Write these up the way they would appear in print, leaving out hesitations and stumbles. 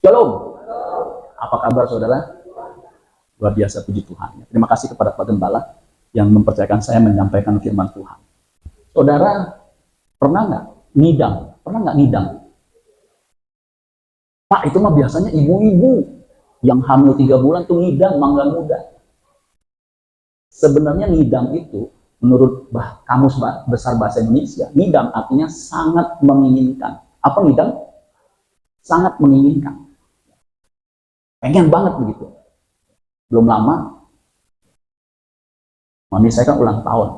Shalom. Apa kabar saudara? Luar biasa, puji Tuhan. Terima kasih kepada Pak Gembala yang mempercayakan saya menyampaikan firman Tuhan. Saudara, pernah nggak ngidam? Pernah nggak ngidam? Pak, itu mah biasanya ibu-ibu yang hamil 3 bulan tuh ngidam, mangga muda. Sebenarnya ngidam itu, menurut Kamus Besar Bahasa Indonesia, ngidam artinya sangat menginginkan. Apa ngidam? Sangat menginginkan. Pengen banget begitu. Belum lama, mami saya kan ulang tahun.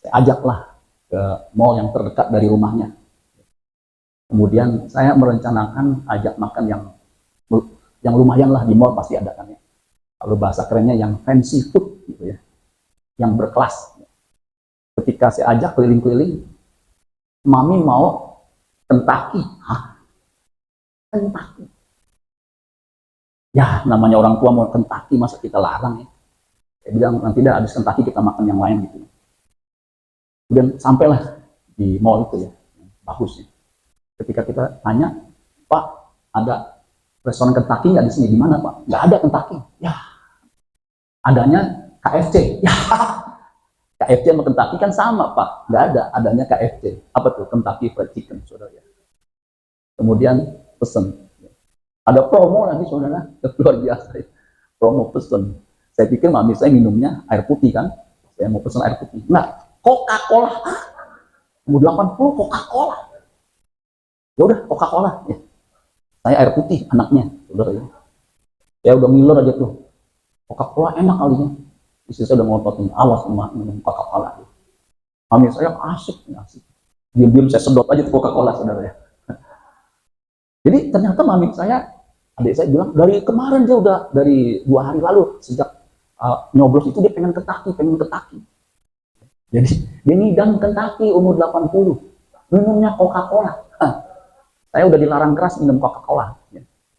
Saya ajaklah ke mall yang terdekat dari rumahnya. Kemudian saya merencanakan ajak makan yang lumayan lah, di mall pasti ada kan ya. Kalau bahasa kerennya yang fancy food gitu ya, yang berkelas. Ketika saya ajak keliling-keliling, mami mau Kentucky. Hah? Kentucky? Ya, namanya orang tua mau Kentucky, masa kita larang ya. Saya bilang, nanti dah habis Kentucky kita makan yang lain gitu. Kemudian sampailah di mall itu ya, bagus ya. Ketika kita tanya, Pak, ada restoran Kentucky nggak di sini? Di mana Pak? Nggak ada Kentucky. Ya, adanya KFC. Ya, KFC sama Kentucky kan sama Pak. Nggak ada, adanya KFC. Apa tuh? Kentucky Fried Chicken, saudara ya. Kemudian pesen. Ada promo lagi saudara, luar biasa ya. Promo pesen. Saya pikir mami saya minumnya air putih kan. Saya mau pesen air putih. Nah, Coca-Cola. Umur 80 Coca-Cola. Ya udah Coca-Cola. Ya. Saya air putih anaknya, saudara ya. Ya udah ngiler aja tuh. Coca-Cola enak kali ya. Istri saya udah ngototin, awas sama minum Coca-Cola. Mami saya asik. Diam-diam saya sedot aja tuh Coca-Cola, saudara ya. Jadi ternyata mami saya, adik saya bilang, dari kemarin dia udah, dari 2 hari lalu, sejak nyoblos itu dia pengen Kentucky. Jadi dia ngidam Kentucky umur 80, minumnya Coca-Cola. Saya udah dilarang keras minum Coca-Cola.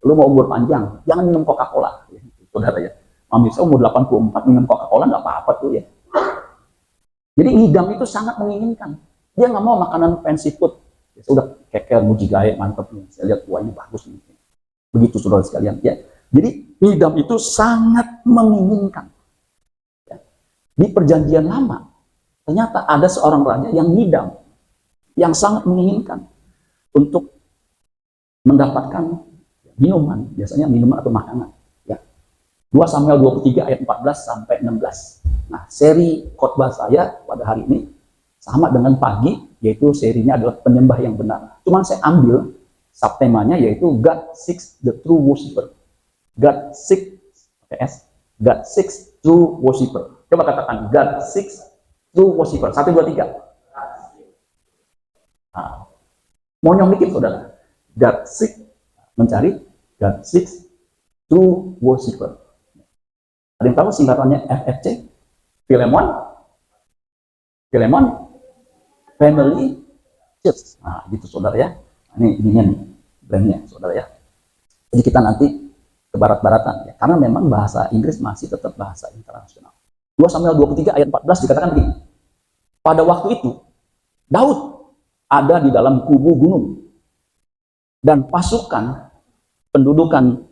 Lu mau umur panjang, jangan minum Coca-Cola. Saudara ya, mami saya umur 84 minum Coca-Cola nggak apa-apa tuh ya. Jadi ngidam itu sangat menginginkan. Dia nggak mau makanan fancy food. Ya, sudah keker, muji gaya, mantep nih. Saya lihat, wah ini bagus nih. Begitu saudara sekalian ya. Jadi ngidam itu sangat menginginkan. Ya. Di perjanjian lama, ternyata ada seorang raja yang ngidam, yang sangat menginginkan untuk mendapatkan minuman, biasanya minuman atau makanan. Ya. 2 Samuel 23 ayat 14 sampai 16. Nah, seri khotbah saya pada hari ini sama dengan pagi, yaitu serinya adalah penyembah yang benar. Cuman saya ambil subtemanya yaitu God seeks the true worshiper. God seeks true worshiper. Coba katakan, God seeks true worshiper. 1, 2, 3. Nah, monyong dikit saudara. God seeks, mencari. God seeks true worshiper. Ada yang tahu singkatannya FFC? Philemon Family Church. Nah, gitu saudara ya. Ini ininya nih, brandnya saudara ya. Jadi kita nanti ke barat-baratan ya. Karena memang bahasa Inggris masih tetap bahasa internasional. 2 Samuel 23 ayat 14 dikatakan begini. Pada waktu itu, Daud ada di dalam kubu gunung. Dan pasukan pendudukan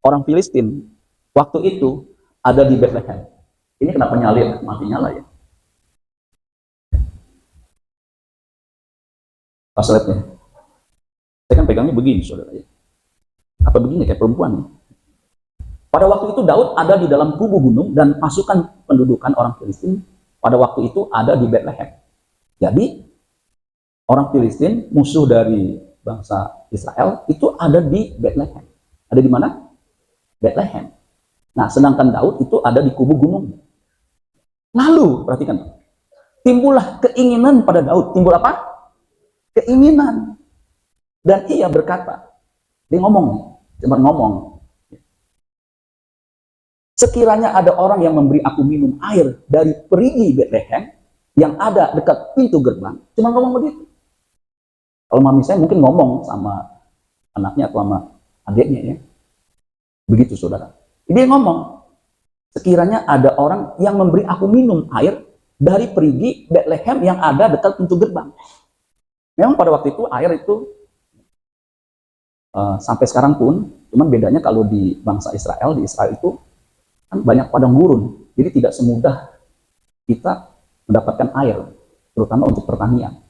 orang Filistin waktu itu ada di Bethlehem. Ini kenapa nyala? Mati nyala ya. Pas lihatnya, saya kan pegangnya begini saudara ya. Apa begini kayak perempuan nih. Pada waktu itu Daud ada di dalam kubu gunung dan pasukan pendudukan orang Filistin pada waktu itu ada di Bethlehem. Jadi orang Filistin, musuh dari bangsa Israel, itu ada di Bethlehem. Ada di mana? Bethlehem. Nah, sedangkan Daud itu ada di kubu gunung. Lalu, perhatikan, timbullah keinginan pada Daud. Timbul apa? Keinginan. Dan ia berkata, dia ngomong, cuma ngomong, sekiranya ada orang yang memberi aku minum air dari perigi Bethlehem yang ada dekat pintu gerbang, cuma ngomong begitu. Kalau mami saya mungkin ngomong sama anaknya atau sama adiknya ya, begitu saudara. Dia ngomong, sekiranya ada orang yang memberi aku minum air dari perigi Bethlehem yang ada dekat pintu gerbang. Memang pada waktu itu air itu sampai sekarang pun Cuman bedanya kalau di bangsa Israel, di Israel itu kan banyak padang gurun, jadi tidak semudah kita mendapatkan air, terutama untuk pertanian.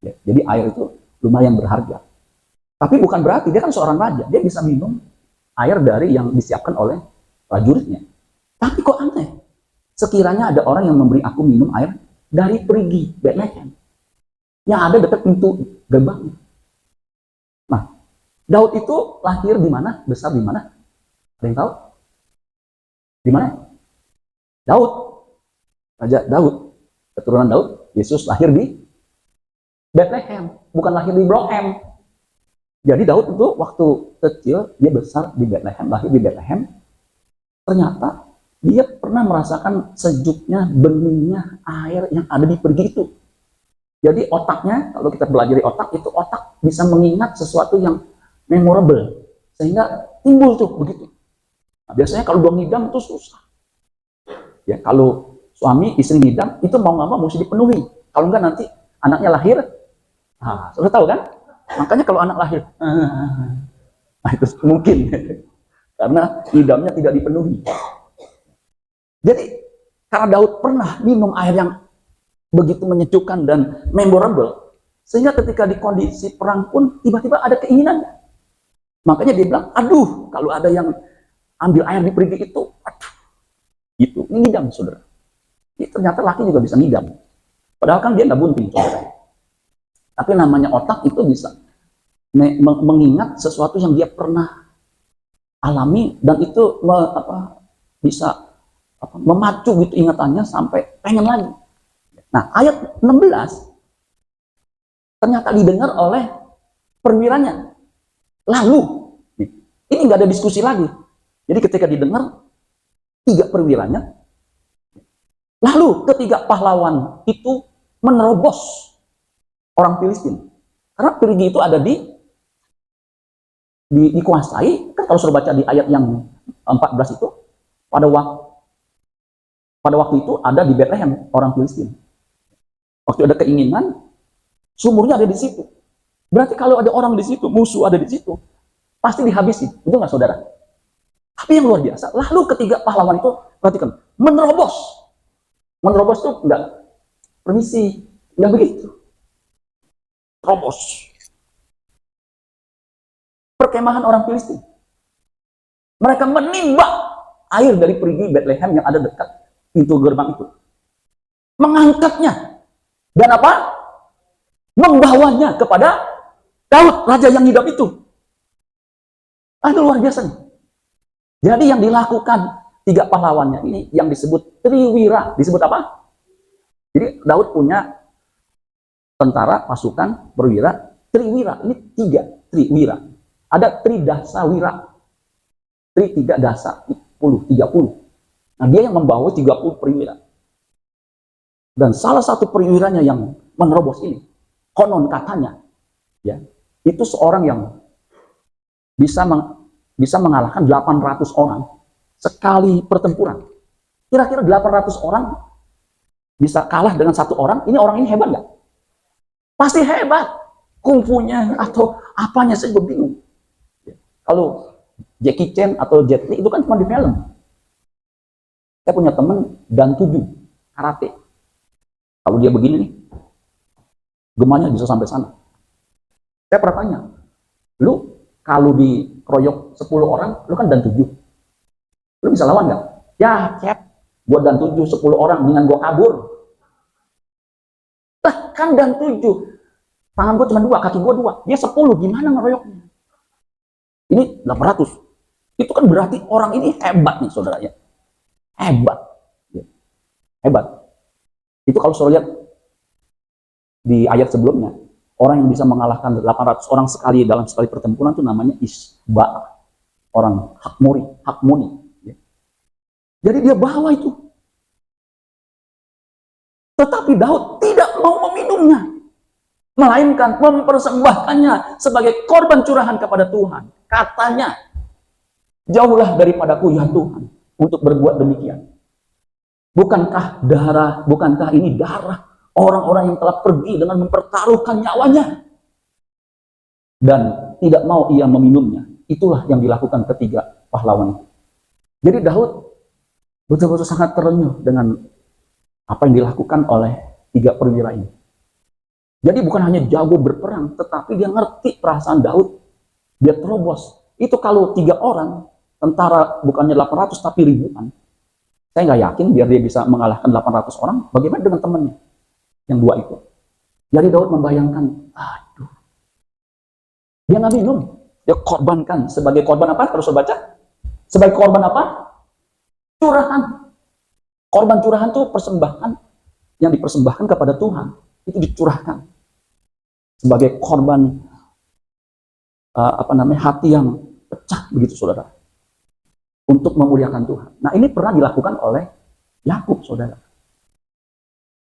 Ya, jadi air itu lumayan berharga. Tapi bukan berarti dia kan seorang raja, dia bisa minum air dari yang disiapkan oleh prajuritnya. Tapi kok aneh, sekiranya ada orang yang memberi aku minum air dari perigi Bethlehem yang ada dekat pintu gerbang. Nah, Daud itu lahir di mana? Besar di mana? Ada yang tahu? Di mana? Daud. Raja Daud. Keturunan Daud. Yesus lahir di Bethlehem, bukan lahir di Brohem. Jadi Daud itu waktu kecil, dia besar di Bethlehem, lahir di Bethlehem. Ternyata dia pernah merasakan sejuknya, beningnya air yang ada di perigi itu. Jadi otaknya, kalau kita belajar di otak, itu otak bisa mengingat sesuatu yang memorable. Sehingga timbul tuh begitu. Nah, biasanya kalau dua ngidam itu susah. Ya, kalau suami istri ngidam, itu mau nggak mau mesti dipenuhi. Kalau enggak nanti anaknya lahir, nah, sudah tahu kan? Makanya kalau anak lahir, nah itu mungkin. Karena ngidamnya tidak dipenuhi. Jadi, karena Daud pernah minum air yang begitu menyejukkan dan memorable, sehingga ketika di kondisi perang pun tiba-tiba ada keinginannya. Makanya dia bilang, aduh, kalau ada yang ambil air di perigi itu, aduh, itu ngidam, saudara. Jadi, ternyata laki juga bisa ngidam. Padahal kan dia nggak bunting, saudara. Tapi namanya otak itu bisa mengingat sesuatu yang dia pernah alami, dan itu bisa memacu gitu ingatannya sampai pengen lagi. Nah, ayat 16 ternyata didengar oleh perwiranya. Lalu, ini nggak ada diskusi lagi. Jadi ketika didengar tiga perwiranya, lalu ketiga pahlawan itu menerobos orang Filistin. Karena perigi itu ada dikuasai, kan kalau sudah baca di ayat yang 14 itu, pada waktu itu ada di Bethlehem orang Filistin. Waktu ada keinginan, sumurnya ada di situ. Berarti kalau ada orang di situ, musuh ada di situ, pasti dihabisi. Itu nggak, saudara? Tapi yang luar biasa, lalu ketiga pahlawan itu, perhatikan, menerobos. Menerobos itu enggak, permisi, enggak begitu. Terobos. Perkemahan orang Filistin. Mereka menimba air dari perigi Bethlehem yang ada dekat pintu gerbang itu. Mengangkatnya. Dan apa? Membawanya kepada Daud, raja yang ngidam itu. Itu luar biasa nih. Jadi yang dilakukan tiga pahlawannya ini yang disebut triwira. Disebut apa? Jadi Daud punya tentara, pasukan, perwira, triwira. Ini tiga triwira. Ada tridasa wira. Tri 3 dasa, 30. Nah, dia yang membawa 30 perwira. Dan salah satu perwiranya yang menerobos ini, konon katanya, ya, itu seorang yang bisa mengalahkan 800 orang sekali pertempuran. Kira-kira 800 orang bisa kalah dengan satu orang. Ini orang ini hebat nggak? Pasti hebat. Kungfunya atau apanya saya juga bingung. Kalau Jackie Chan atau Jet Li itu kan cuma di film. Saya punya teman dan 7 karate. Kalau dia begini nih, gemanya bisa sampai sana. Saya pernah tanya, lu kalau dikeroyok 10 orang, lu kan dan 7. Lu bisa lawan nggak? Ya, cep, gua dan 7, 10 orang, dengan gua kabur. Lah, kan dan 7. Tangan gua cuma 2, kaki gua 2. Dia 10, gimana ngeroyoknya? Ini 800. Itu kan berarti orang ini hebat nih, saudara ya. Hebat. Hebat. Itu kalau saudara lihat di ayat sebelumnya, orang yang bisa mengalahkan 800 orang sekali dalam sekali pertempuran itu namanya Isba. Orang Hakmoni. Ya. Jadi dia bawa itu. Tetapi Daud tidak mau meminumnya. Melainkan mempersembahkannya sebagai korban curahan kepada Tuhan. Katanya, jauhlah daripadaku ya Tuhan untuk berbuat demikian. Bukankah ini darah orang-orang yang telah pergi dengan mempertaruhkan nyawanya? Dan tidak mau ia meminumnya. itulah yang dilakukan ketiga pahlawan itu. Jadi Daud betul-betul sangat terenyuh dengan apa yang dilakukan oleh tiga perwira ini. Jadi bukan hanya jago berperang, tetapi dia ngerti perasaan Daud. Dia terobos. Itu kalau 3 orang, tentara bukannya 800 tapi ribuan. Saya nggak yakin biar dia bisa mengalahkan 800 orang. Bagaimana dengan temannya? Yang 2 itu. Jadi Daud membayangkan, aduh. Dia nggak minum. Dia korbankan. Sebagai korban apa? Terus baca. Sebagai korban apa? Curahan. Korban curahan itu persembahan yang dipersembahkan kepada Tuhan. Itu dicurahkan sebagai korban hati yang pecah, begitu saudara, untuk memuliakan Tuhan. Nah, ini pernah dilakukan oleh Yakub, saudara.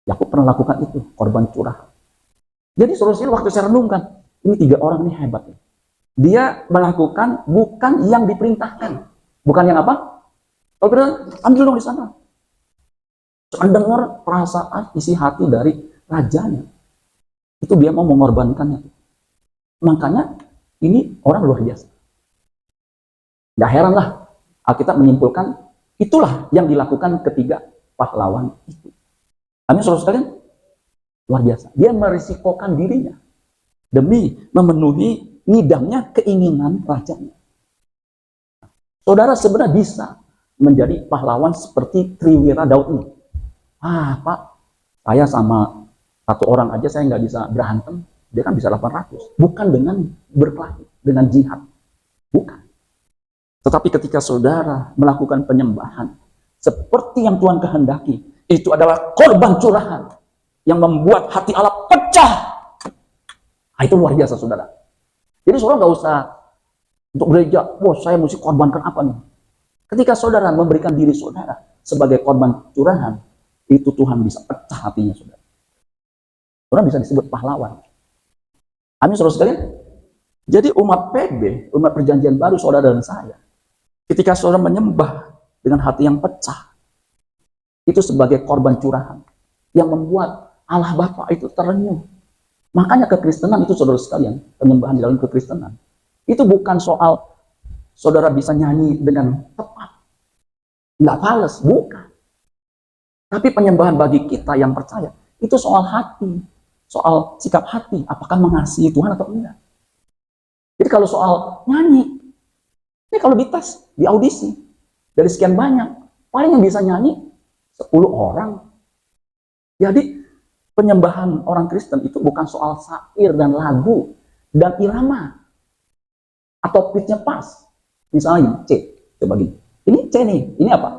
Yakub pernah lakukan itu, korban curahan. Jadi saudara, waktu saya renungkan, ini 3 orang ini hebat. Dia melakukan bukan yang diperintahkan, bukan yang apa? Kalau kita ambil dong di sana. Mendengar perasaan isi hati dari rajanya, itu dia mau mengorbankannya. Makanya ini orang luar biasa. Gak heran lah Alkitab menyimpulkan itulah yang dilakukan ketiga pahlawan itu. Amin, saudara sekalian, luar biasa. Dia merisikokan dirinya demi memenuhi ngidamnya keinginan rajanya. Saudara sebenarnya bisa menjadi pahlawan seperti Triwira Daud ini. Pak, saya sama 1 orang aja saya nggak bisa berantem, dia kan bisa 800. Bukan dengan berkelahi, dengan jihad. Bukan. Tetapi ketika saudara melakukan penyembahan, seperti yang Tuhan kehendaki, itu adalah korban curahan, yang membuat hati Allah pecah. Nah, itu luar biasa, saudara. Jadi saudara nggak usah untuk gereja, saya mesti korbankan apa nih? Ketika saudara memberikan diri saudara sebagai korban curahan, itu Tuhan bisa pecah hatinya, saudara. Orang bisa disebut pahlawan. Amin, saudara sekalian. Jadi umat PB, umat perjanjian baru, saudara dan saya, ketika saudara menyembah dengan hati yang pecah, itu sebagai korban curahan yang membuat Allah Bapa itu terenyuh. Makanya kekristenan itu, saudara sekalian, penyembahan di dalam kekristenan, itu bukan soal saudara bisa nyanyi dengan tepat, nggak fales, bukan. Tapi penyembahan bagi kita yang percaya, itu soal hati, soal sikap hati, apakah mengasihi Tuhan atau enggak. Jadi kalau soal nyanyi, ini kalau dites, di audisi, dari sekian banyak, paling yang bisa nyanyi 10 orang. Jadi penyembahan orang Kristen itu bukan soal syair dan lagu dan irama atau pitch-nya pas. Misalnya C, coba gini. Ini C nih, ini apa?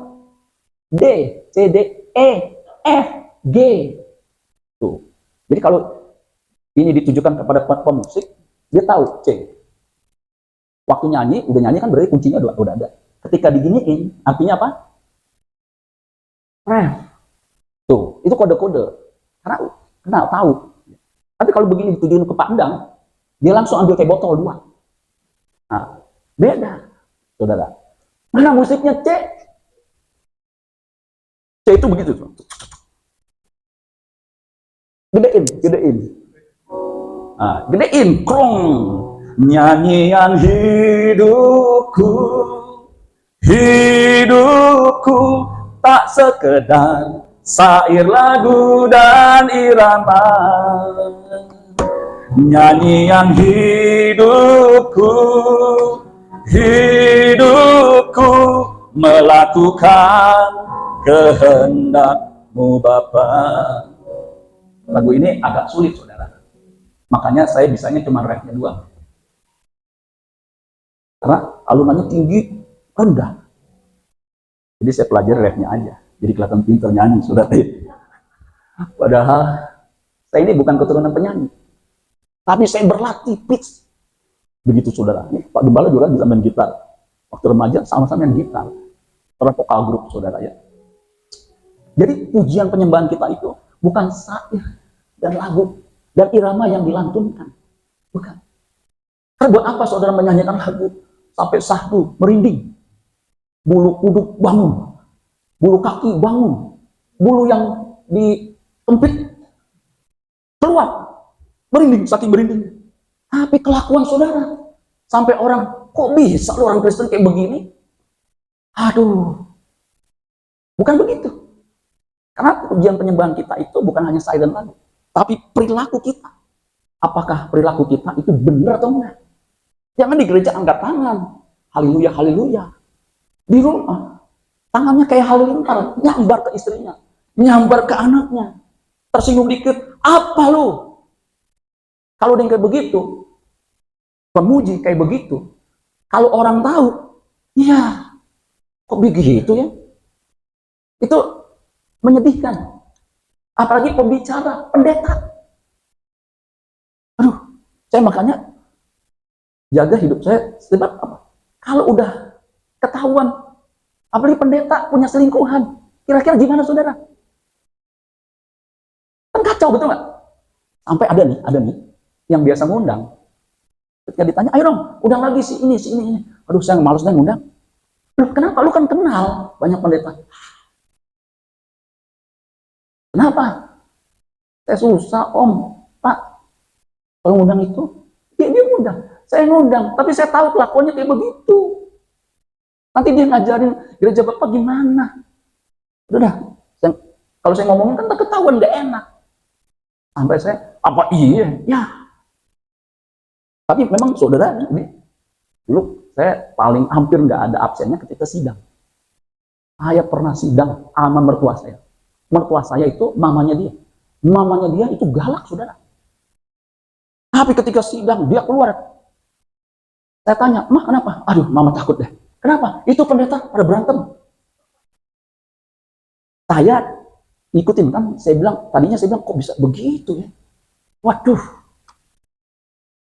D, C, D, E, F, G. Tuh. Jadi kalau ini ditujukan kepada pemusik, dia tahu C. Waktu nyanyi, udah nyanyi kan berarti kuncinya udah ada. Ketika diginiin, artinya apa? Ref. Tuh, itu kode-kode. Karena kenal, tahu. Tapi kalau begini ditujuin ke pandang, dia langsung ambil kayak botol 2. Nah, beda, saudara. Mana musiknya C? C itu begitu. Gedein. Nah, gedein, krong. Nyanyian hidupku tak sekedar syair, lagu, dan irama. Nyanyian hidupku melakukan kehendak-Mu Bapa. Lagu ini agak sulit, saudara. Makanya saya bisanya cuma refnya 2. Karena alunannya tinggi, rendah. Jadi saya pelajari refnya aja. Jadi kelihatan pintar nyanyi, saudara. Padahal saya ini bukan keturunan penyanyi. Tapi saya berlatih pitch. Begitu, saudara. Pak Gembala juga bisa main gitar. Waktu remaja sama-sama main gitar. Pernah vokal grup, saudara ya. Jadi pujian penyembahan kita itu bukan syair dan lagu dan irama yang dilantunkan. Bukan. Karena buat apa saudara menyanyikan lagu sampai sahdu merinding? Bulu kuduk bangun. Bulu kaki bangun. Bulu yang dikempit keluar. Merinding, saking merinding. Tapi kelakuan saudara, sampai orang, Kok bisa lu orang Kristen kayak begini? Aduh, bukan begitu. Karena ujian penyembahan kita itu bukan hanya saya dan lagu, tapi perilaku kita. Apakah perilaku kita itu benar atau enggak? Jangan di gereja angkat tangan, haleluya, haleluya. Di rumah, tangannya kayak halilintar, nyambar ke istrinya, nyambar ke anaknya. Tersinggung dikit, apa lu? Kalau dia kayak begitu, pemuji kayak begitu, kalau orang tahu, iya, kok begitu ya? Itu menyedihkan. Apalagi pembicara, pendeta. Aduh, saya makanya jaga hidup saya. Sebab apa? Kalau udah ketahuan, apalagi pendeta punya selingkuhan, kira-kira gimana saudara? Kan kacau, betul nggak? Sampai ada nih, yang biasa ngundang. Ketika ditanya, ayo dong, undang lagi si ini. Aduh, saya males deh ngundang. Loh, kenapa? Lu kan kenal banyak pendeta. Kenapa? Saya susah, Om, Pak. Kalau ngundang itu, dia ngundang. Saya ngundang, tapi saya tahu kelakuannya kayak begitu. Nanti dia ngajarin gereja Bapak gimana. Udah, kalau saya ngomongin kan tak ketahuan, gak enak. Sampai saya, apa iya? Ya. Tapi memang saudara, dulu saya paling hampir nggak ada absennya ketika sidang. Saya pernah sidang sama mertua saya. Mertua saya itu mamanya dia. Mamanya dia itu galak, saudara. Tapi ketika sidang, dia keluar. Saya tanya, "Mah, kenapa?" "Aduh, mama takut deh." "Kenapa?" "Itu pendeta pada berantem." Saya ikutin kan, tadinya saya bilang, kok bisa begitu ya? Waduh.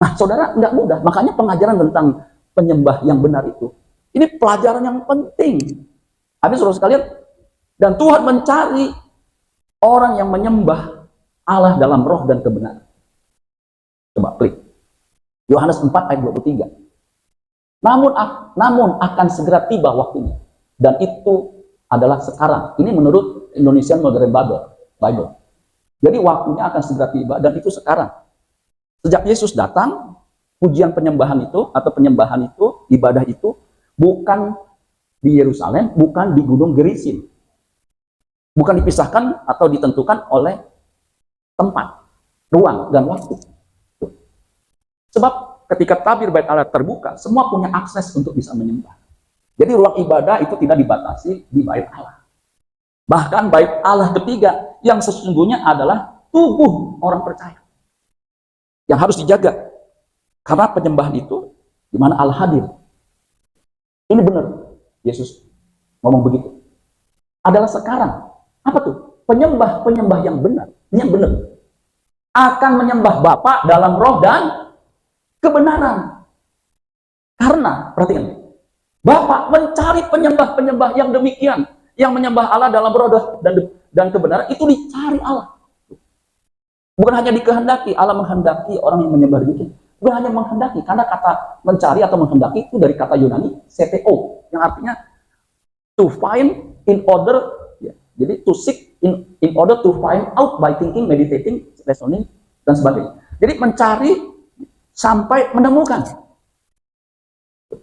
Nah, saudara, nggak mudah. Makanya pengajaran tentang penyembah yang benar itu, ini pelajaran yang penting. Habis saudara sekalian, dan Tuhan mencari orang yang menyembah Allah dalam roh dan kebenaran. Coba klik. Yohanes 4 ayat 23. Namun akan segera tiba waktunya. Dan itu adalah sekarang. Ini menurut Indonesian Modern Bible. Jadi waktunya akan segera tiba dan itu sekarang. Sejak Yesus datang, pujian penyembahan itu atau penyembahan itu, ibadah itu bukan di Yerusalem, bukan di Gunung Gerizim. Bukan dipisahkan atau ditentukan oleh tempat, ruang, dan waktu. Sebab ketika tabir bait Allah terbuka, semua punya akses untuk bisa menyembah. Jadi ruang ibadah itu tidak dibatasi di bait Allah. Bahkan bait Allah ketiga yang sesungguhnya adalah tubuh orang percaya. Yang harus dijaga. Karena penyembahan itu di mana Allah hadir. Ini benar. Yesus ngomong begitu. Adalah sekarang. Apa tuh? Penyembah yang benar. Yang benar. Akan menyembah Bapa dalam roh dan kebenaran. Karena, perhatikan, Bapa mencari penyembah-penyembah yang demikian. Yang menyembah Allah dalam roh dan kebenaran, itu dicari Allah. Bukan hanya dikehendaki, Allah menghendaki orang yang menyembah demikian. Bukan hanya menghendaki, karena kata mencari atau menghendaki itu dari kata Yunani CTO, yang artinya to find in order, ya, jadi to seek in order to find out by thinking, meditating, reasoning, dan sebagainya. Jadi mencari sampai menemukan.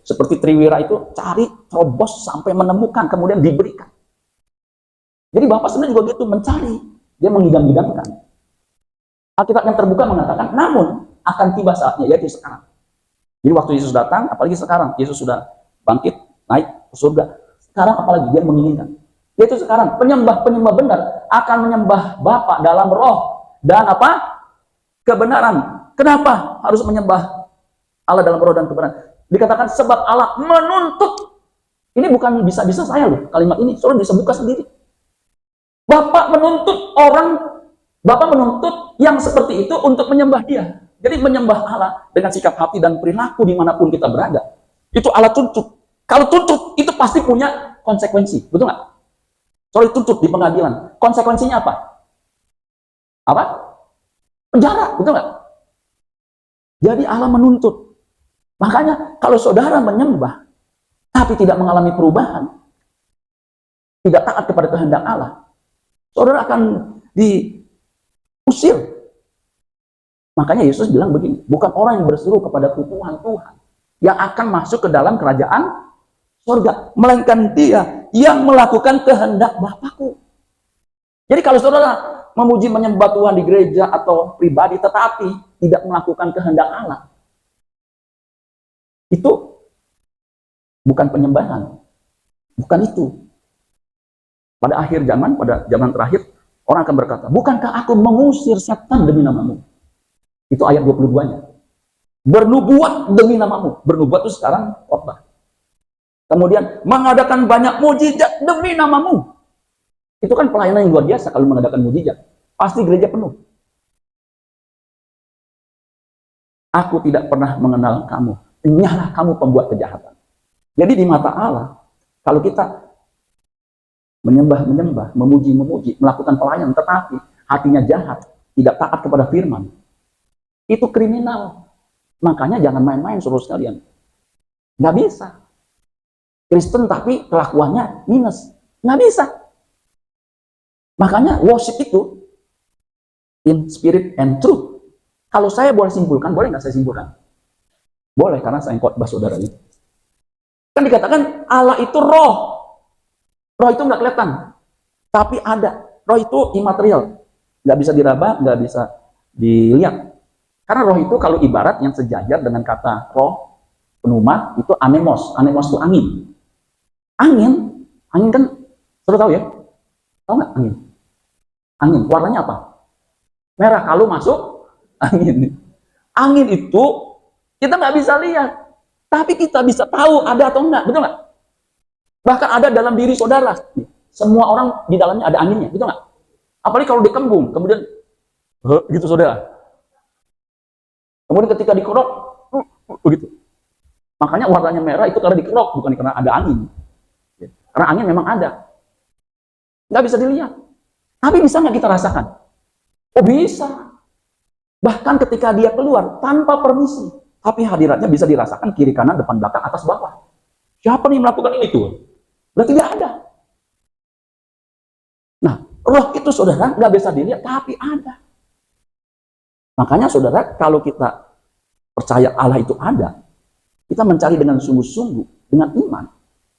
Seperti Triwira itu, cari, terobos sampai menemukan, kemudian diberikan. Jadi Bapak sebenarnya juga gitu, mencari, dia mengidam-idamkan. Alkitab yang terbuka mengatakan, namun akan tiba saatnya, yaitu sekarang. Jadi waktu Yesus datang, apalagi sekarang, Yesus sudah bangkit, naik ke surga. Sekarang apalagi dia menginginkan. Yaitu sekarang, penyembah-penyembah benar akan menyembah Bapa dalam roh dan apa? Kebenaran. Kenapa harus menyembah Allah dalam roh dan kebenaran? Dikatakan sebab Allah menuntut. Ini bukan bisa-bisa saya loh, kalimat ini. Saudara bisa buka sendiri. Bapak menuntut yang seperti itu untuk menyembah dia. Jadi menyembah Allah dengan sikap hati dan perilaku dimanapun kita berada. Itu Allah tuntut. Kalau tuntut, itu pasti punya konsekuensi. Betul nggak? Soal tuntut di pengadilan. Konsekuensinya apa? Apa? Penjara. Betul nggak? Jadi Allah menuntut. Makanya kalau saudara menyembah, tapi tidak mengalami perubahan, tidak taat kepada kehendak Allah, saudara akan diusir. Makanya Yesus bilang begini, bukan orang yang berseru kepada Tuhan, Tuhan, yang akan masuk ke dalam kerajaan surga, melainkan dia yang melakukan kehendak Bapakku. Jadi kalau saudara memuji menyembah Tuhan di gereja atau pribadi tetapi tidak melakukan kehendak Allah, itu bukan penyembahan. Bukan itu. Pada akhir zaman, pada zaman terakhir, orang akan berkata, bukankah aku mengusir setan demi namamu? Itu ayat 22-nya. Bernubuat demi namamu. Bernubuat itu sekarang khotbah. Kemudian mengadakan banyak mujizat demi namamu. Itu kan pelayanan yang luar biasa kalau mengadakan mujizat. Pasti gereja penuh. Aku tidak pernah mengenal kamu. Nyalah kamu pembuat kejahatan. Jadi di mata Allah, kalau kita menyembah, memuji, melakukan pelayanan, tetapi hatinya jahat, tidak taat kepada firman, itu kriminal. Makanya jangan main-main suruh sekalian. Nggak bisa. Kristen tapi kelakuannya minus. Nggak bisa. Makanya worship itu in spirit and truth. Kalau saya boleh simpulkan, boleh nggak saya simpulkan? Boleh, karena saya khotbah saudara ini. Kan dikatakan Allah itu roh. Roh itu nggak kelihatan, tapi ada. Roh itu imaterial, nggak bisa diraba, nggak bisa dilihat. Karena roh itu kalau ibarat yang sejajar dengan kata roh, pneumat, itu anemos. Anemos itu angin. Angin kan, sudah tahu ya? Tahu nggak angin? Angin, warnanya apa? Merah kalau masuk angin. Angin itu kita nggak bisa lihat, tapi kita bisa tahu ada atau enggak, betul nggak? Bahkan ada dalam diri saudara. Semua orang di dalamnya ada anginnya, betul nggak? Apalagi kalau dikembung, kemudian gitu saudara. Kemudian ketika dikerok, begitu. Makanya warnanya merah itu karena dikerok, bukan karena ada angin. Karena angin memang ada. Nggak bisa dilihat. Tapi bisa nggak kita rasakan? Oh bisa. Bahkan ketika dia keluar tanpa permisi, tapi hadiratnya bisa dirasakan kiri kanan, depan belakang, atas bawah. Siapa nih melakukan ini tuh? Berarti dia ada. Nah, roh itu saudara nggak bisa dilihat, tapi ada. Makanya saudara, kalau kita percaya Allah itu ada, kita mencari dengan sungguh-sungguh, dengan iman,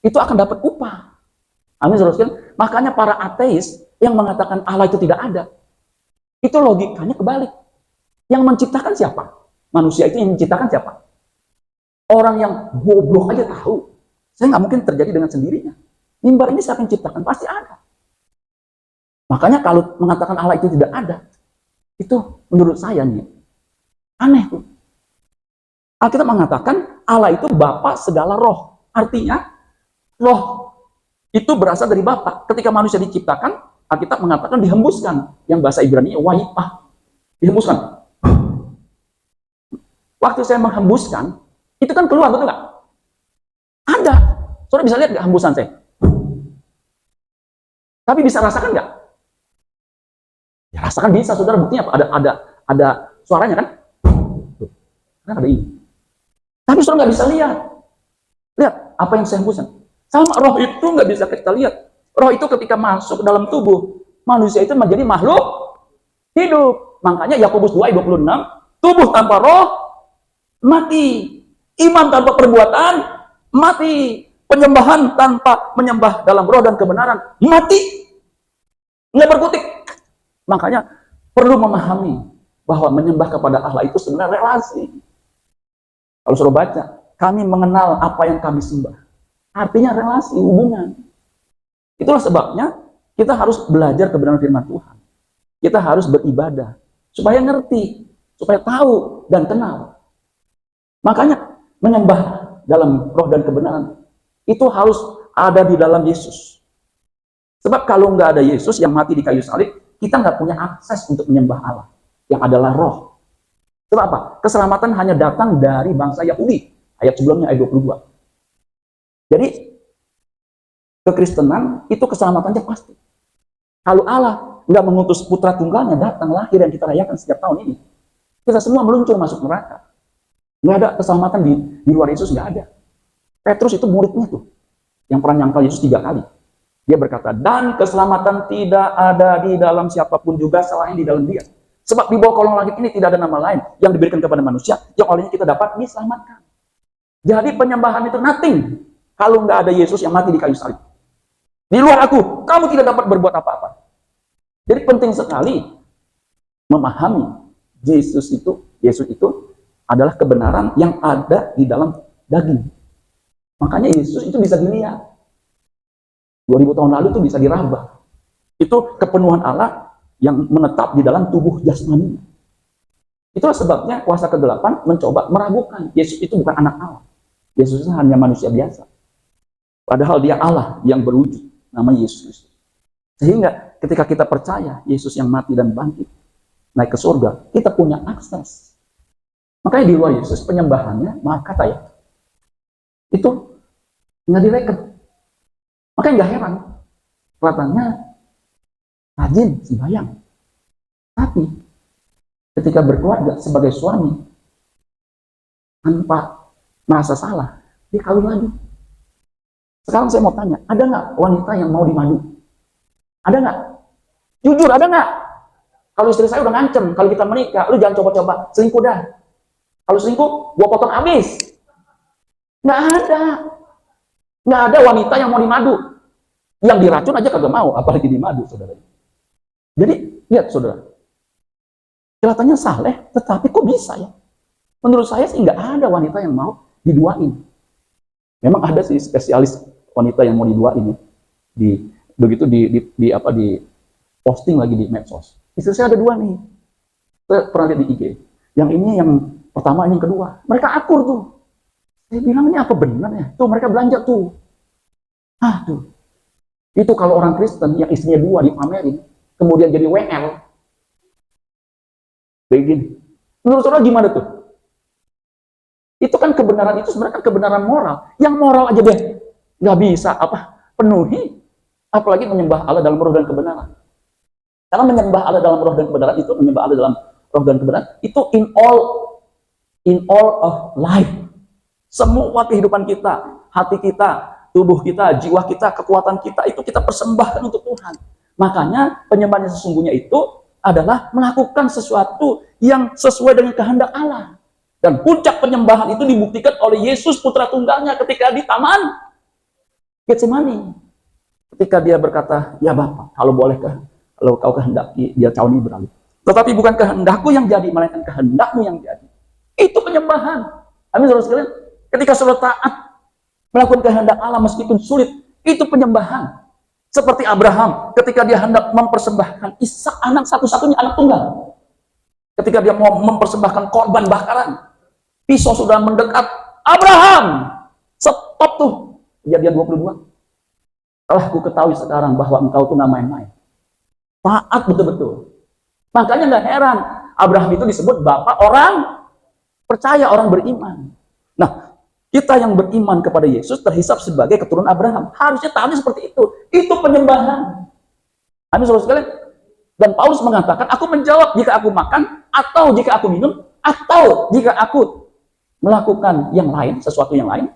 itu akan dapat upah. Amin, saudara. Makanya para ateis yang mengatakan Allah itu tidak ada, itu logikanya kebalik. Yang menciptakan siapa? Manusia itu yang menciptakan siapa? Orang yang goblok aja tahu. Saya nggak mungkin terjadi dengan sendirinya. Mimbar ini siapa yang ciptakan? Pasti ada. Makanya kalau mengatakan Allah itu tidak ada, itu menurut saya nih, aneh tuh. Alkitab mengatakan Allah itu Bapa segala roh. Artinya, roh itu berasal dari Bapa. Ketika manusia diciptakan, Alkitab mengatakan dihembuskan. Yang bahasa Ibrani, waipah. Dihembuskan. Waktu saya menghembuskan, itu kan keluar, betul nggak? Ada. Saudara bisa lihat nggak hembusan saya? Tapi bisa rasakan nggak? Ya rasakan bisa, saudara. Buktinya apa? Ada suaranya kan? Kan ada ini. Tapi saudara nggak bisa lihat. Lihat apa yang saya hembuskan. Sama roh itu nggak bisa kita lihat. Roh itu ketika masuk ke dalam tubuh manusia itu menjadi makhluk hidup. Makanya Yakobus 2:26, tubuh tanpa roh mati, iman tanpa perbuatan mati, penyembahan tanpa menyembah dalam roh dan kebenaran mati, nggak berkutik. Makanya perlu memahami bahwa menyembah kepada Allah itu sebenarnya relasi. Kalau suruh baca, kami mengenal apa yang kami sembah, artinya relasi, hubungan. Itulah sebabnya kita harus belajar kebenaran firman Tuhan. Kita harus beribadah supaya ngerti, supaya tahu dan kenal. Makanya menyembah dalam roh dan kebenaran itu harus ada di dalam Yesus. Sebab kalau nggak ada Yesus yang mati di kayu salib, kita nggak punya akses untuk menyembah Allah yang adalah roh. Sebab apa? Keselamatan hanya datang dari bangsa Yahudi. Ayat sebelumnya, ayat 22. Jadi kekristenan itu keselamatannya pasti. Kalau Allah nggak mengutus putra tunggalnya datang lahir yang kita rayakan setiap tahun ini, kita semua meluncur masuk neraka. Nggak ada keselamatan di luar Yesus, nggak ada. Petrus itu muridnya tuh, yang pernah nyangkal Yesus 3 kali. Dia berkata, dan keselamatan tidak ada di dalam siapapun juga selain di dalam Dia. Sebab di bawah kolong langit ini tidak ada nama lain yang diberikan kepada manusia yang olehnya kita dapat diselamatkan. Jadi penyembahan itu nothing kalau nggak ada Yesus yang mati di kayu salib. Di luar aku, kamu tidak dapat berbuat apa-apa. Jadi penting sekali memahami Yesus itu adalah kebenaran yang ada di dalam daging. Makanya Yesus itu bisa dilihat. 2000 tahun lalu itu bisa diraba. Itu kepenuhan Allah yang menetap di dalam tubuh jasmani. Itulah sebabnya kuasa ke-8 mencoba meragukan Yesus itu bukan anak Allah. Yesus itu hanya manusia biasa. Padahal dia Allah yang berwujud, nama Yesus. Sehingga ketika kita percaya Yesus yang mati dan bangkit, naik ke surga, kita punya akses. Makanya di luar Yesus penyembahannya, maaf kata ya, itu nggak direken. Makanya nggak heran, kelihatannya rajin sembahyang. Tapi ketika berkeluarga sebagai suami, tanpa merasa salah, dia kawin lagi. Sekarang saya mau tanya, ada nggak wanita yang mau dimadu? Ada nggak? Jujur, ada nggak? Kalau istri saya udah ngancem, kalau kita menikah, lu jangan coba-coba, selingkuh dah. Kalau selingkuh, gua potong habis. Nggak ada. Nggak ada wanita yang mau dimadu. Yang diracun aja kagak mau, apalagi dimadu, saudara. Jadi, lihat saudara. Kelihatannya saleh, tetapi kok bisa ya? Menurut saya sih nggak ada wanita yang mau diduain. Memang ada sih spesialis wanita yang mau diduain ya. Begitu di posting lagi di medsos. Istri saya ada 2 nih. Saya pernah lihat di IG. Yang ini yang pertama, ini yang kedua. Mereka akur tuh. Saya bilang ini apa benar ya? Tuh mereka belanja tuh. Tuh. Itu kalau orang Kristen yang istrinya 2 dipamerin, kemudian jadi WL. Begini. Menurut saudara gimana tuh? Itu kan kebenaran itu sebenarnya kan kebenaran moral. Yang moral aja deh nggak bisa penuhi, apalagi menyembah Allah dalam roh dan kebenaran. Karena menyembah Allah dalam roh dan kebenaran itu menyembah Allah dalam roh dan kebenaran itu in all of life. Semua kehidupan kita, hati kita, tubuh kita, jiwa kita, kekuatan kita itu kita persembahkan untuk Tuhan. Makanya penyembahan yang sesungguhnya itu adalah melakukan sesuatu yang sesuai dengan kehendak Allah. Dan puncak penyembahan itu dibuktikan oleh Yesus putra tunggalnya ketika di taman Getsemani. Ketika dia berkata, ya Bapa, kalau bolehkah, kalau kau kehendaki, dia cauni beralih. Tetapi bukan kehendakku yang jadi, melainkan kehendakmu yang jadi. Itu penyembahan. Amin, saudara sekalian. Ketika saudara taat melakukan kehendak Allah meskipun sulit, itu penyembahan. Seperti Abraham, ketika dia hendak mempersembahkan Ishak, anak satu-satunya anak tunggal. Ketika dia mau mempersembahkan korban bakaran, pisau sudah mendekat. Abraham, stop tuh. Kejadian 22. Telah ku ketahui sekarang bahwa engkau tuh nggak main-main. Taat betul-betul. Makanya nggak heran, Abraham itu disebut bapak orang percaya, orang beriman. Nah, kita yang beriman kepada Yesus terhisap sebagai keturunan Abraham. Harusnya taatnya seperti itu. Itu penyembahan. Amin, saudara sekalian. Dan Paulus mengatakan, aku menjawab jika aku makan, atau jika aku minum, atau jika aku melakukan yang lain, sesuatu yang lain,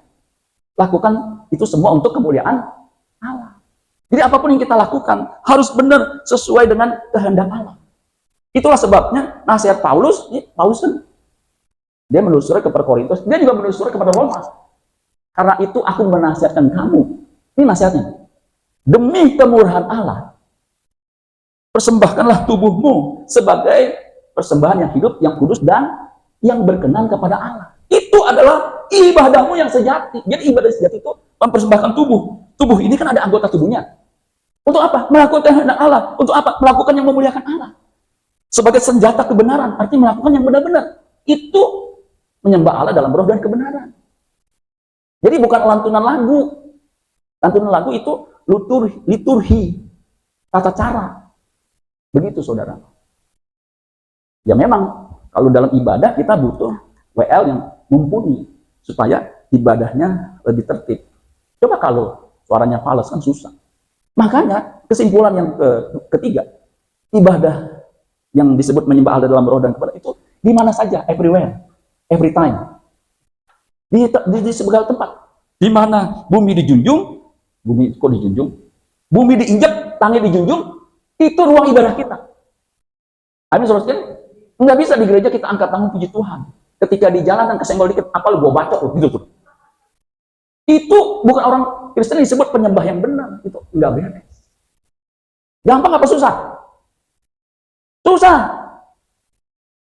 lakukan itu semua untuk kemuliaan Allah. Jadi apapun yang kita lakukan harus benar sesuai dengan kehendak Allah. Itulah sebabnya nasihat Paulus kan dia menulis surat kepada Korintus, dia juga menulis surat kepada Roma. Karena itu aku menasihatkan kamu. Ini nasihatnya. Demi kemurahan Allah, persembahkanlah tubuhmu sebagai persembahan yang hidup, yang kudus, dan yang berkenan kepada Allah. Itu adalah ibadahmu yang sejati. Jadi ibadah sejati itu mempersembahkan tubuh. Tubuh ini kan ada anggota tubuhnya. Untuk apa? Melakukan kehendak Allah. Untuk apa? Melakukan yang memuliakan Allah. Sebagai senjata kebenaran, artinya melakukan yang benar-benar. Itu menyembah Allah dalam roh dan kebenaran. Jadi bukan lantunan lagu. Lantunan lagu itu liturgi, tata cara. Begitu saudara. Ya memang kalau dalam ibadah kita butuh WL yang mumpuni supaya ibadahnya lebih tertib. Coba kalau suaranya fals kan susah. Makanya kesimpulan yang ketiga, ibadah yang disebut menyembah Allah dalam roh dan kebenaran itu di mana saja, everywhere, every time. Di segala tempat. Di mana bumi dijunjung, bumi kok dijunjung? Bumi diinjak, tangi dijunjung, itu ruang ibadah kita. Amin, saudara. Nggak bisa di gereja kita angkat tangan puji Tuhan. Ketika di jalan dan kesenggol dikit, apa lu gua bacok gitu tuh. Itu bukan orang Kristen disebut penyembah yang benar. Itu nggak beres. Gampang apa susah? Susah.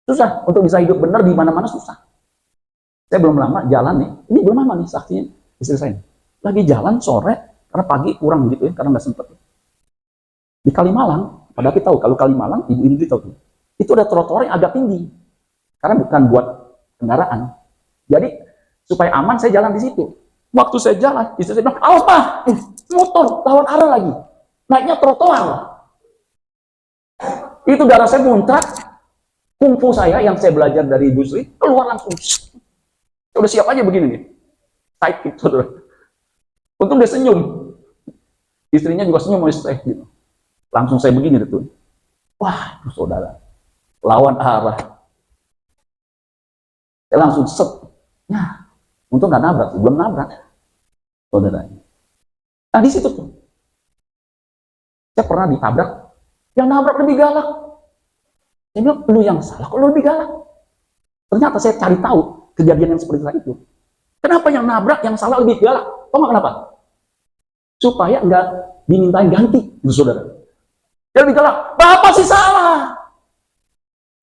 Susah. Untuk bisa hidup benar di mana-mana susah. Saya belum lama jalan nih. Ini belum lama nih saksinya. Istri saya lagi jalan sore, karena pagi kurang gitu ya, karena nggak sempet. Di Kalimalang, padahal kita tahu, kalau Kalimalang, Ibu Indri tahu tuh, itu ada trotoar yang agak tinggi. Karena bukan buat kendaraan. Jadi, supaya aman, saya jalan di situ. Waktu saya jalan, istri saya bilang, awas Pak, motor, lawan arah lagi. Naiknya trotoar. Itu darah saya muntah, kungfu saya yang saya belajar dari Ibu Sri, keluar langsung. Saya udah siap aja begini nih. Sidekick, saudara. Untung dia senyum. Istrinya juga senyum sama saya gitu. Langsung saya begini tuh. Wah, saudara. Lawan arah. Saya langsung set. Ya, untung nggak nabrak, belum nabrak. Saudara. Nah, di situ tuh. Saya pernah ditabrak. Yang nabrak lebih galak. Saya bilang, lu yang salah, kok lu lebih galak? Ternyata saya cari tahu kejadian yang seperti itu. Kenapa yang nabrak, yang salah lebih galak? Tahu nggak kenapa? Supaya nggak dimintain ganti, itu saudara. Dia lebih galak, Bapak sih salah.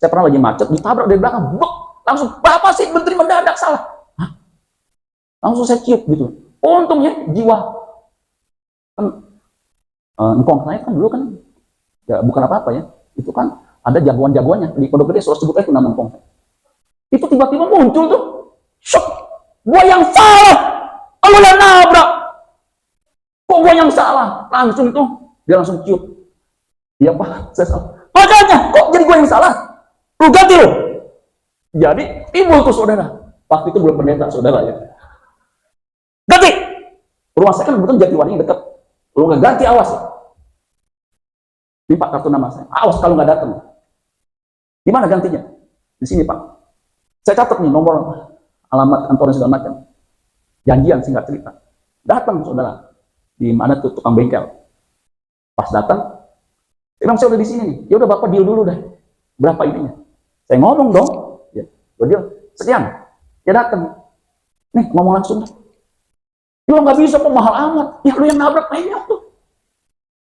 Saya pernah lagi macet, ditabrak dari belakang, langsung, Bapak sih menteri mendadak salah. Hah? Langsung saya ciut gitu. Untungnya jiwa kan engkong saya kan dulu kan ya bukan apa-apa ya. Itu kan ada jagoan-jagoannya di Pondok Gede, soal sebut aja nama engkong. Itu tiba-tiba muncul tuh, shock, gua yang salah, lu yang nabrak. Kok gua yang salah? Langsung tuh, dia langsung ciut. Iya Pak, saya salah. Makanya, kok jadi gua yang salah? Lu ganti lu. Jadi, timbul tuh saudara. Waktu itu belum pendeta saudara ya. Ganti! Rumah saya kan kebetulan Jatiwangi yang dekat. Lu nggak ganti, awas ya. Ini Pak kartu nama saya. Awas kalau nggak datang. Di mana gantinya? Di sini Pak. Saya catat nih nomor, alamat kantornya segala macam. Janjian singkat cerita. Datang saudara. Di mana tuh tukang bengkel. Pas datang, bilang saya udah di sini nih. Ya udah Bapak deal dulu deh. Berapa ininya? Saya ngomong dong. Ya, deal. Sekian. Dia datang. Nih ngomong langsung. Ya nggak bisa kok, mahal amat. Ya lu yang nabrak penyok tuh.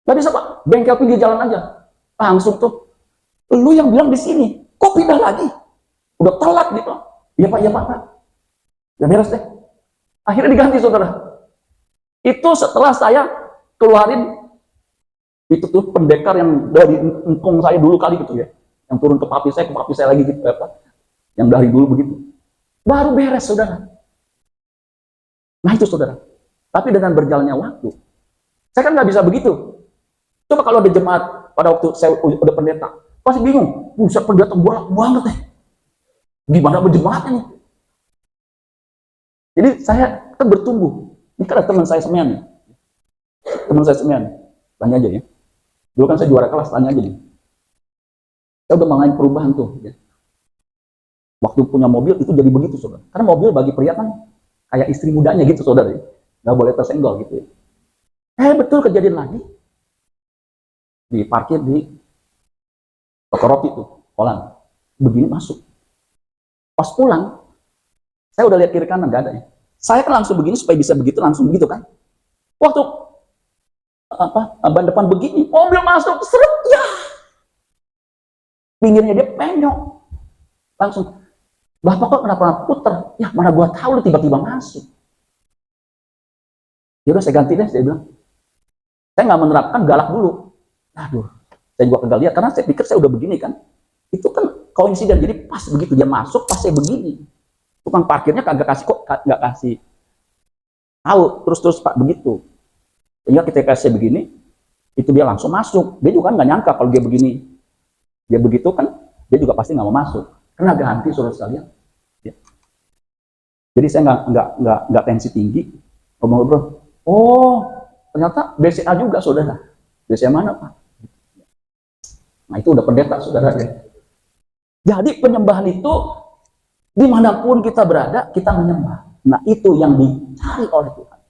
Gak bisa Pak. Bengkel pinggir jalan aja. Langsung tuh. Lu yang bilang di sini. Kok pindah lagi? Udah telat gitu. Iya Pak, iya Pak. Ya beres deh. Akhirnya diganti saudara. Itu setelah saya keluarin itu tuh pendekar yang dari engkong saya dulu kali gitu ya. Yang turun ke papi saya lagi gitu apa. Yang dari dulu begitu. Baru beres saudara. Nah itu saudara. Tapi dengan berjalannya waktu, saya kan nggak bisa begitu. Coba kalau ada jemaat pada waktu saya udah pendeta, pasti bingung. Buset, pendeta bolak banget deh. Gimana berjemaatnya nih? Jadi saya kan bertumbuh. Ini kan ada teman saya semean nih. Teman saya semean. Tanya aja ya. Dulu kan saya juara kelas, tanya aja nih. Saya udah mengalami perubahan tuh. Ya. Waktu punya mobil itu jadi begitu saudara. Karena mobil bagi pria kan kayak istri mudanya gitu saudara. Ya. Nggak boleh tersenggol gitu ya. Betul kejadian lagi. Diparkir di toko roti tuh, Holland. Begini masuk. Pas pulang, saya udah lihat kiri kanan, nggak ada ya. Saya kan langsung begini supaya bisa begitu, langsung begitu kan. Waktu ban depan begini, mobil masuk, seret, ya. Pinggirnya dia penyok. Langsung, Bapak kok kenapa puter? Ya mana gua tahu lu tiba-tiba masuk. Ya udah saya ganti deh, saya bilang. Saya nggak menerapkan galak dulu. Aduh, saya juga kagak lihat karena saya pikir saya udah begini kan. Itu kan koinsiden, jadi pas begitu dia masuk, pas saya begini. Tukang parkirnya kagak kasih kok, nggak kasih tahu terus Pak begitu. Sehingga ketika saya begini, itu dia langsung masuk. Dia juga kan nggak nyangka kalau dia begini, dia begitu kan, dia juga pasti nggak mau masuk. Karena ganti saudara sekalian. Ya. Jadi saya nggak tensi tinggi, ngobrol. Oh, ternyata BCA juga saudara. BCA mana Pak? Nah itu udah pendeta saudara ya. Jadi penyembahan itu dimanapun kita berada, kita menyembah. Nah itu yang dicari oleh Tuhan.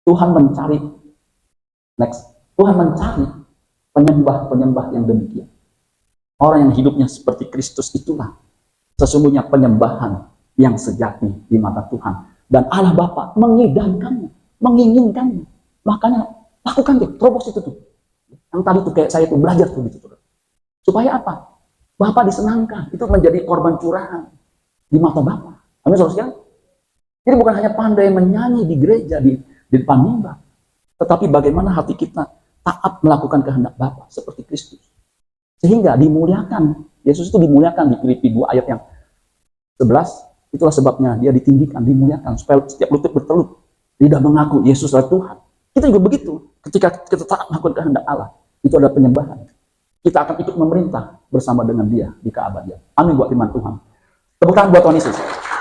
Tuhan mencari, Tuhan mencari penyembah-penyembah yang demikian. Orang yang hidupnya seperti Kristus itulah sesungguhnya penyembahan yang sejati di mata Tuhan. Dan Allah Bapa mengidamkannya, menginginkannya. Makanya lakukan deh, terobos itu tuh. Yang tadi tuh kayak saya tuh belajar tuh gitu. Supaya apa? Bapa disenangkan, itu menjadi korban curahan di mata Bapa. Amin, saudara sekalian. Jadi bukan hanya pandai menyanyi di gereja, di depan mimbar, tetapi bagaimana hati kita taat melakukan kehendak Bapa seperti Kristus. Sehingga dimuliakan, Yesus itu dimuliakan di Filipi 2 ayat yang 11. Itulah sebabnya dia ditinggikan, dimuliakan, supaya setiap lutut bertelut, lidah mengaku Yesus adalah Tuhan. Kita juga begitu, ketika kita taat melakukan kehendak Allah, itu adalah penyembahan. Kita akan ikut memerintah bersama dengan dia di keabadian. Amin buat firman Tuhan. Tepuk tangan buat Tuhan Yesus.